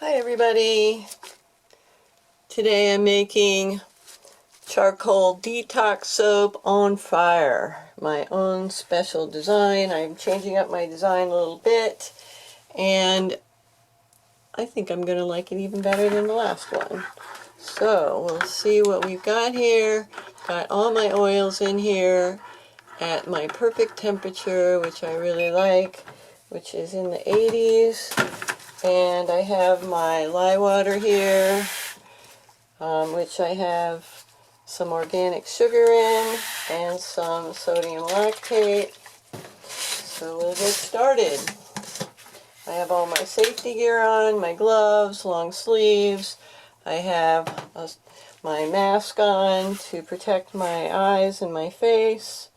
Hi everybody! Today I'm making charcoal detox soap on fire. My own special design. I'm changing up my design a little bit and I think I'm going to like it even better than the last one. So we'll see what we've got here. Got all my oils in here at my perfect temperature, which I really like, which is in the 80s. And I have my lye water here, which I have some organic sugar in and some sodium lactate. So we'll get started. I have all my safety gear on, my gloves, long sleeves. I have my mask on to protect my eyes and my face,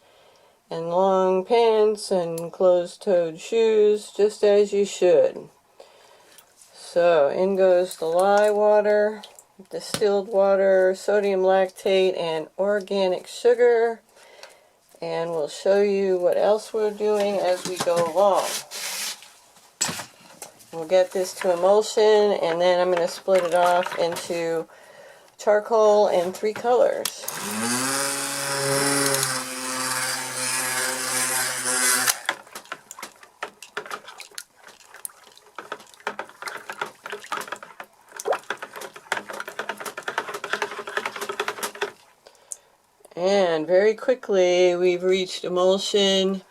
and long pants and closed-toed shoes, just as you should. So in goes the lye water, distilled water, sodium lactate, and organic sugar. And we'll show you what else we're doing as we go along. We'll get this to emulsion, and then I'm going to split it off into charcoal in 3 colors. And very quickly we've reached emulsion.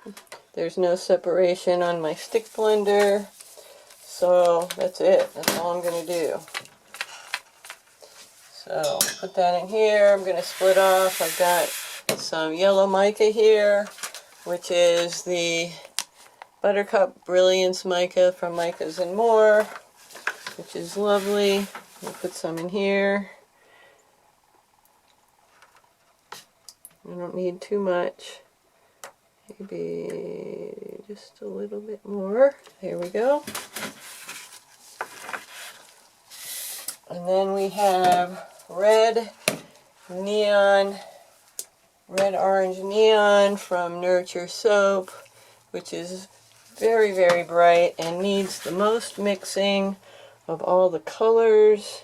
There's no separation on my stick blender. So that's it. That's all I'm going to do. So put that in here. I'm going to split off. I've got some yellow mica here, which is the Buttercup Brilliance mica from Micas and More, which is lovely. I'll put some in here. I don't need too much. Maybe just a little bit more. There we go. And then we have red orange neon from Nurture Soap, which is very, very bright and needs the most mixing of all the colors.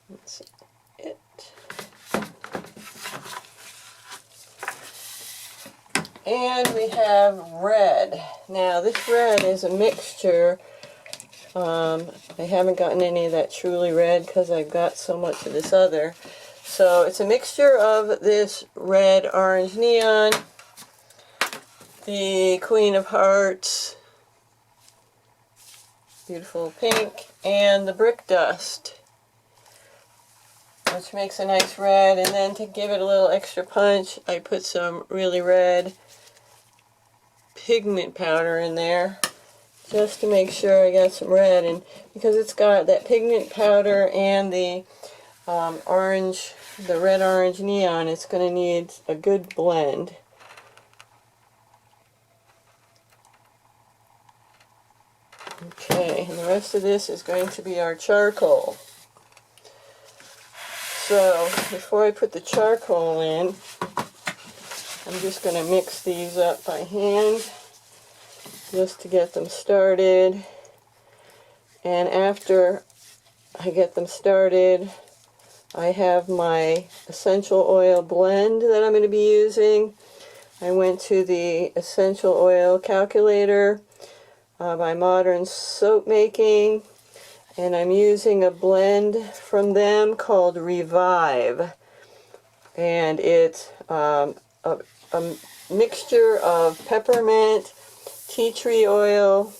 That's it. And we have red. Now this red is a mixture. I haven't gotten any of that truly red because I've got so much of this other. So it's a mixture of this red orange neon, the Queen of Hearts, beautiful pink, and the brick dust, which makes a nice red. And then to give it a little extra punch, I put some really red pigment powder in there, just to make sure I got some red. And because it's got that pigment powder and the red orange neon, it's going to need a good blend. Okay, and the rest of this is going to be our charcoal. So before I put the charcoal in, I'm just going to mix these up by hand just to get them started. And after I get them started, I have my essential oil blend that I'm going to be using. I went to the essential oil calculator by Modern Soap Making, and I'm using a blend from them called Revive. And it's a mixture of peppermint, tea tree oil,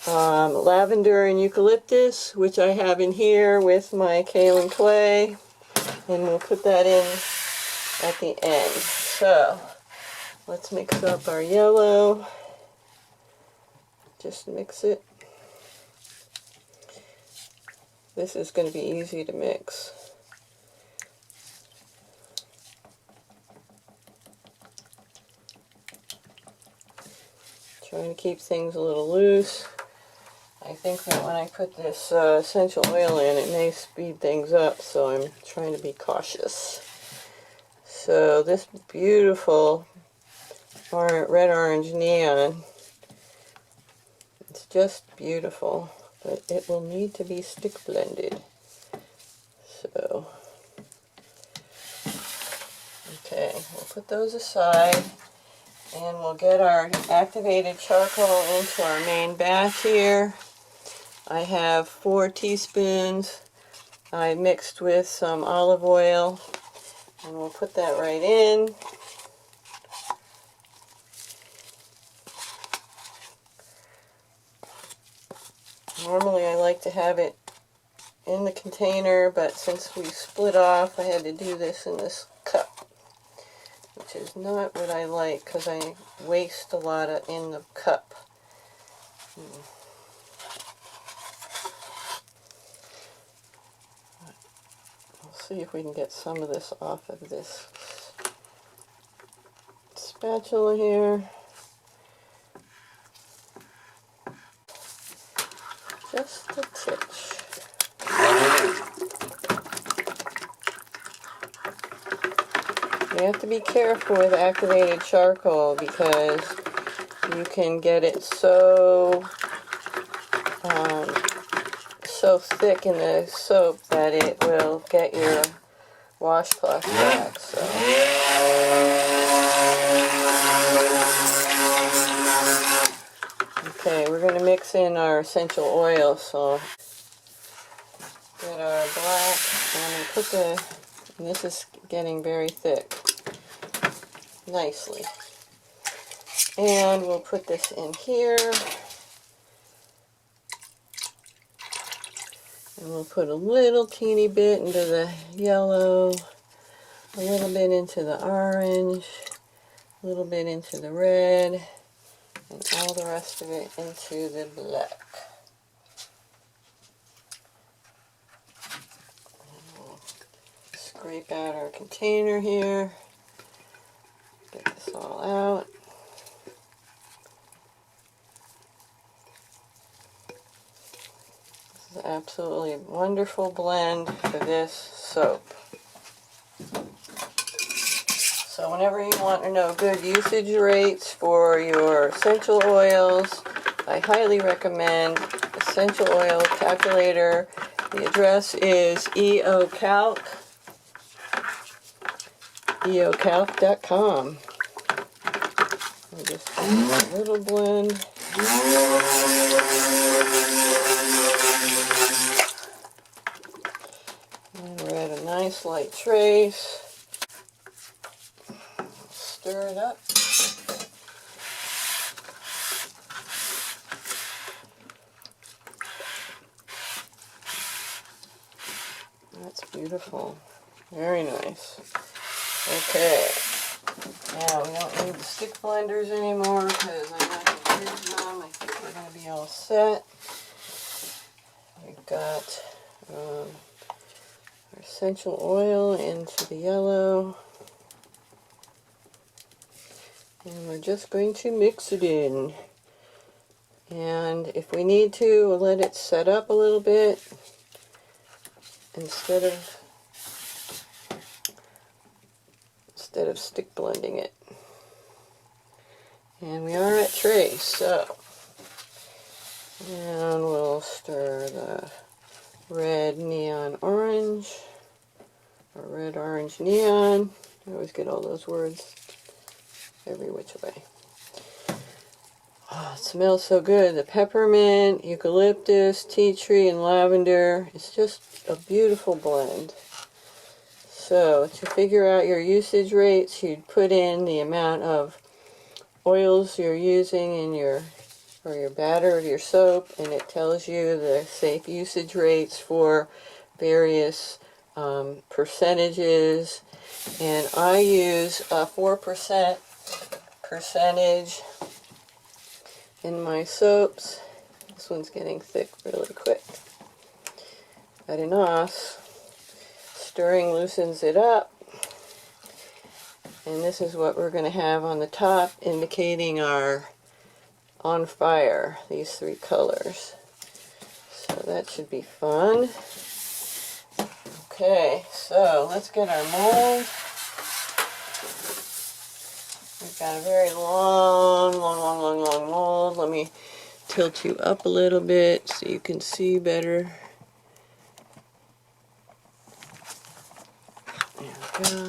lavender and eucalyptus, which I have in here with my kaolin clay, and we'll put that in at the end. So let's mix up our yellow. Just mix it. This is going to be easy to mix. Trying to keep things a little loose. I think that when I put this essential oil in, it may speed things up, so I'm trying to be cautious. So this beautiful red orange neon, it's just beautiful, but it will need to be stick blended. So, okay, we'll put those aside, and we'll get our activated charcoal into our main batch here. I have 4 teaspoons. I mixed with some olive oil, and we'll put that right in. Normally I like to have it in the container, but since we split off, I had to do this in this cup, which is not what I like because I waste a lot in the cup. We'll see if we can get some of this off of this spatula here. Just a titch. You have to be careful with activated charcoal because you can get it so thick in the soap that it will get your washcloth black. So. Okay, we're going to mix in our essential oil. So get our black, and I'm going to put and this is getting very thick, nicely. And we'll put this in here. And we'll put a little teeny bit into the yellow, a little bit into the orange, a little bit into the red, and all the rest of it into the black. And we'll scrape out our container here, get this all out. This is absolutely a wonderful blend for this soap. So whenever you want to know good usage rates for your essential oils, I highly recommend Essential Oil Calculator. The address is eocalc.com. We'll just do a little blend. And we're at a nice light trace. Stir it up. That's beautiful. Very nice. Okay. Now we don't need the stick blenders anymore because I got to use them. I think we're going to be all set. We've got our essential oil into the yellow. And we're just going to mix it in. And if we need to, we'll let it set up a little bit instead of stick blending it. And we are at trace, so. And we'll stir the red neon orange, or red orange neon. I always get all those words every which way. Oh, it smells so good. The peppermint, eucalyptus, tea tree, and lavender. It's just a beautiful blend. So to figure out your usage rates, you'd put in the amount of oils you're using in your batter of your soap, and it tells you the safe usage rates for various percentages. And I use a 4% percentage in my soaps. This one's getting thick really quick. But enough. Stirring loosens it up. And this is what we're going to have on the top, indicating our on fire, these 3 colors. So that should be fun. Okay, so let's get our mold. We've got a very long mold. Let me tilt you up a little bit so you can see better. There we go. You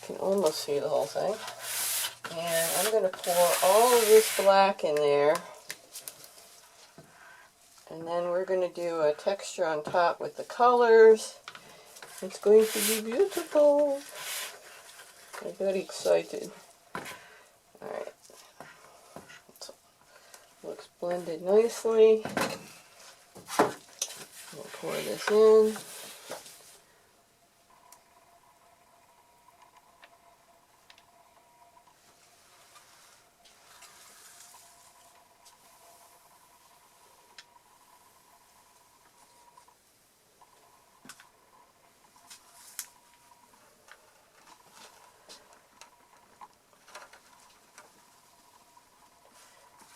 can almost see the whole thing. And I'm going to pour all of this black in there. And then we're going to do a texture on top with the colors. It's going to be beautiful. I got excited. Alright. Looks blended nicely. We'll pour this in.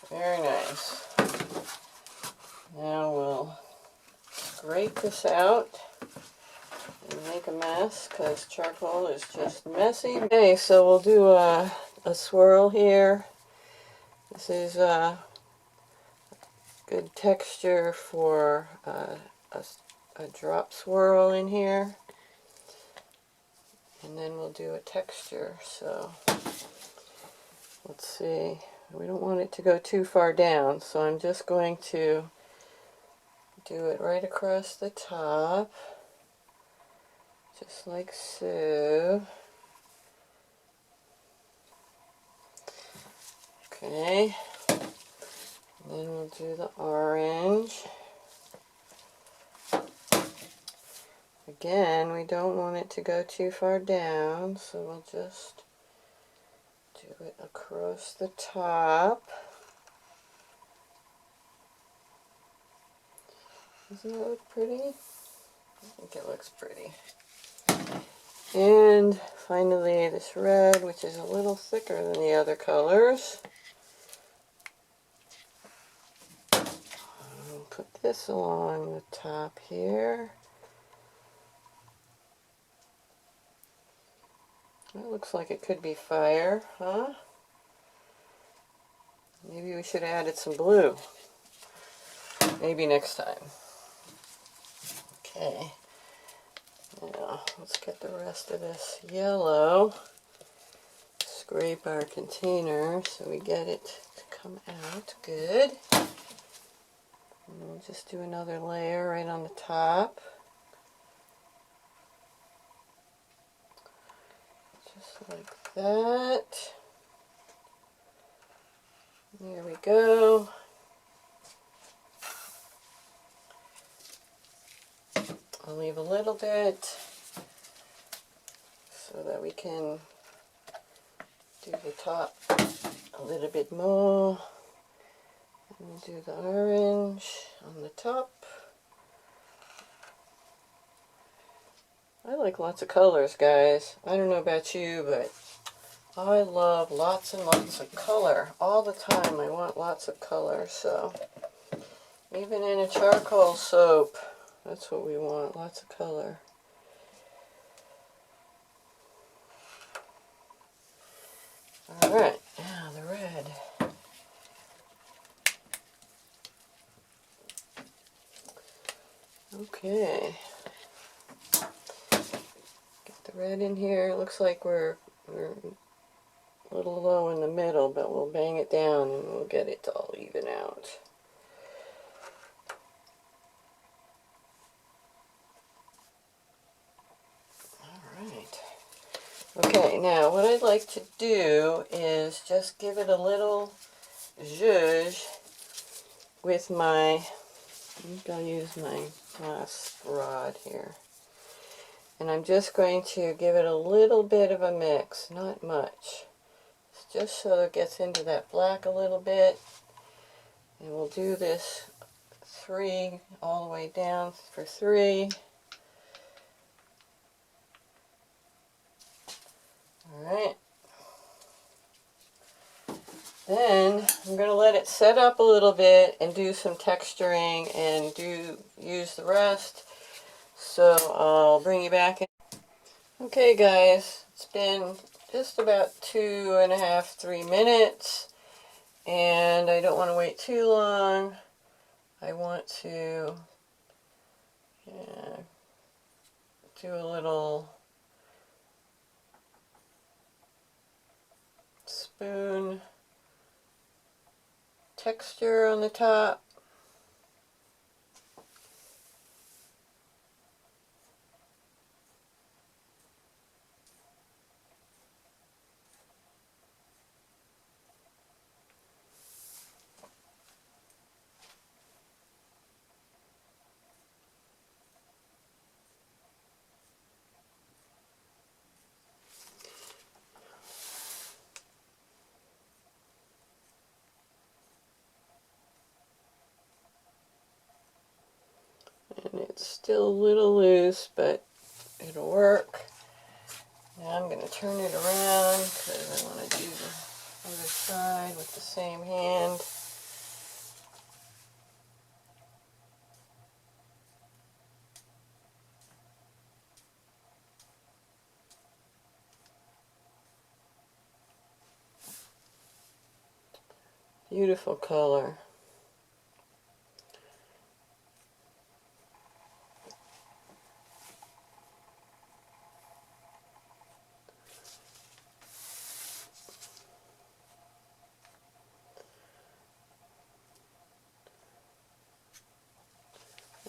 Very nice. Now we'll scrape this out and make a mess because charcoal is just messy. Okay, so we'll do a swirl here. This is a good texture for a drop swirl in here. And then we'll do a texture. So let's see. We don't want it to go too far down, so I'm just going to do it right across the top, just like so. Okay, and then we'll do the orange. Again, we don't want it to go too far down, so we'll just do it across the top. Doesn't it look pretty? I think it looks pretty. And finally this red, which is a little thicker than the other colors. I'll put this along the top here. That looks like it could be fire, huh? Maybe we should have added some blue. Maybe next time. Okay. Now, let's get the rest of this yellow. Scrape our container so we get it to come out good. And we'll just do another layer right on the top. Just like that. There we go. I'll leave a little bit so that we can do the top a little bit more. And we'll do the orange on the top. I like lots of colors, guys. I don't know about you, but I love lots and lots of color. All the time I want lots of color, so even in a charcoal soap, that's what we want, lots of color. Alright, now the red. Okay. Get the red in here. It looks like we're a little low in the middle, but we'll bang it down and we'll get it to all even out. Alright. Okay, now what I'd like to do is just give it a little zhuzh with my, I think I'll use my glass rod here. And I'm just going to give it a little bit of a mix, not much. Just so it gets into that black a little bit. And we'll do this 3 all the way down for 3. Alright. Then I'm going to let it set up a little bit and do some texturing and use the rest. So I'll bring you back in. Okay guys, it's been just about 2.5–3 minutes and I don't want to wait too long. I want to do a little spoon texture on the top. And it's still a little loose, but it'll work. Now I'm going to turn it around because I want to do the other side with the same hand. Beautiful color.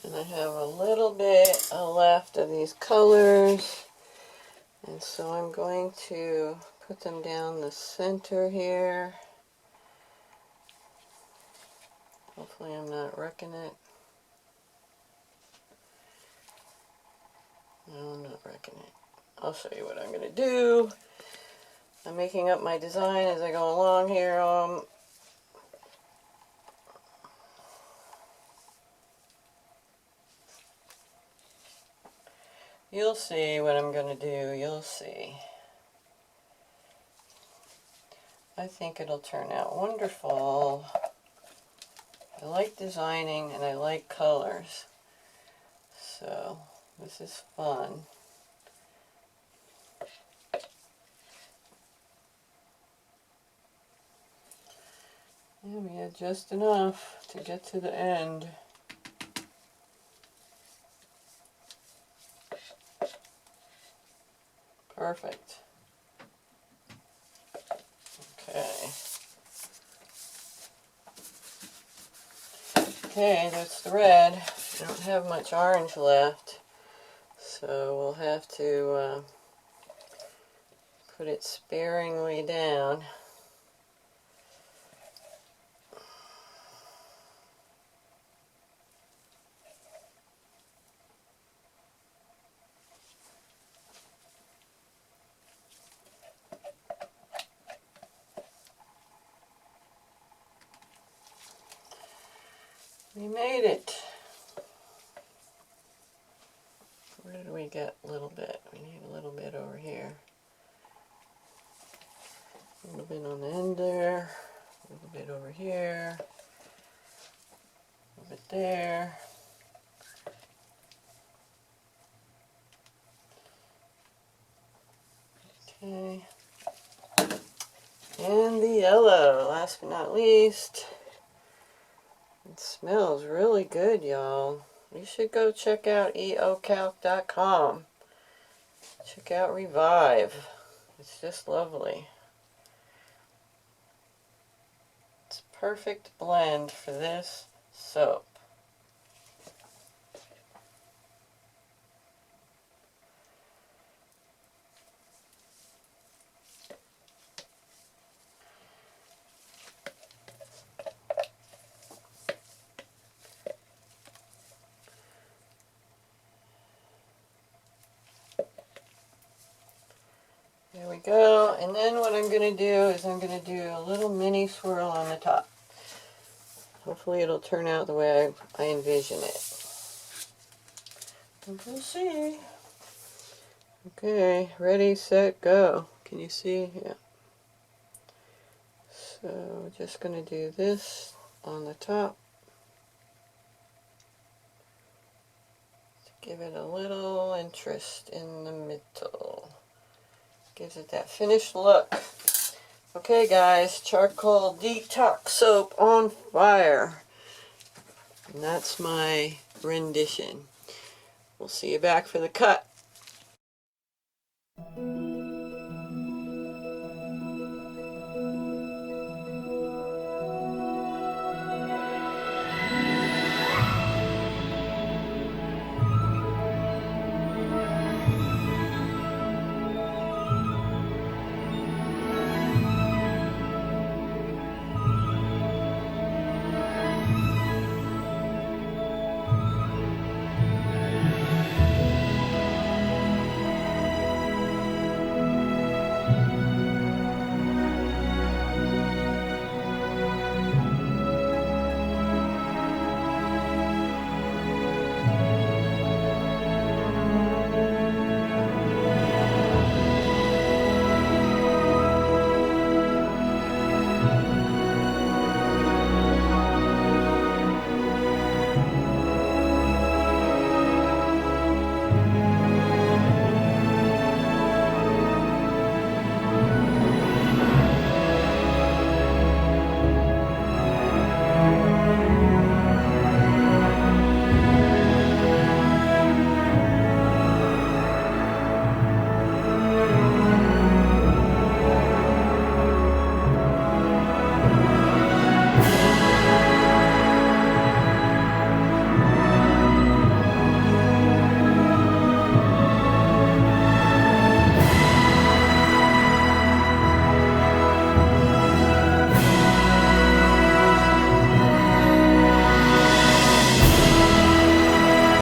And I have a little bit left of these colors, and so I'm going to put them down the center here. Hopefully I'm not wrecking it. No, I'm not wrecking it. I'll show you what I'm going to do. I'm making up my design as I go along here. You'll see what I'm going to do. You'll see. I think it'll turn out wonderful. I like designing and I like colors. So this is fun. And we had just enough to get to the end. Perfect. Okay. Okay, that's the red. I don't have much orange left, so we'll have to put it sparingly down. We made it. Where did we get a little bit? We need a little bit over here. A little bit on the end there. A little bit over here. A little bit there. Okay. And the yellow, last but not least. It smells really good, y'all. You should go check out eocalc.com. Check out Revive. It's just lovely. It's a perfect blend for this soap. There we go, and then what I'm going to do is I'm going to do a little mini swirl on the top. Hopefully it'll turn out the way I envision it. And we'll see. Okay, ready, set, go. Can you see? Yeah. So just going to do this on the top. To give it a little interest in the middle. Gives it that finished look. Okay guys, charcoal detox soap on fire. And that's my rendition. We'll see you back for the cut.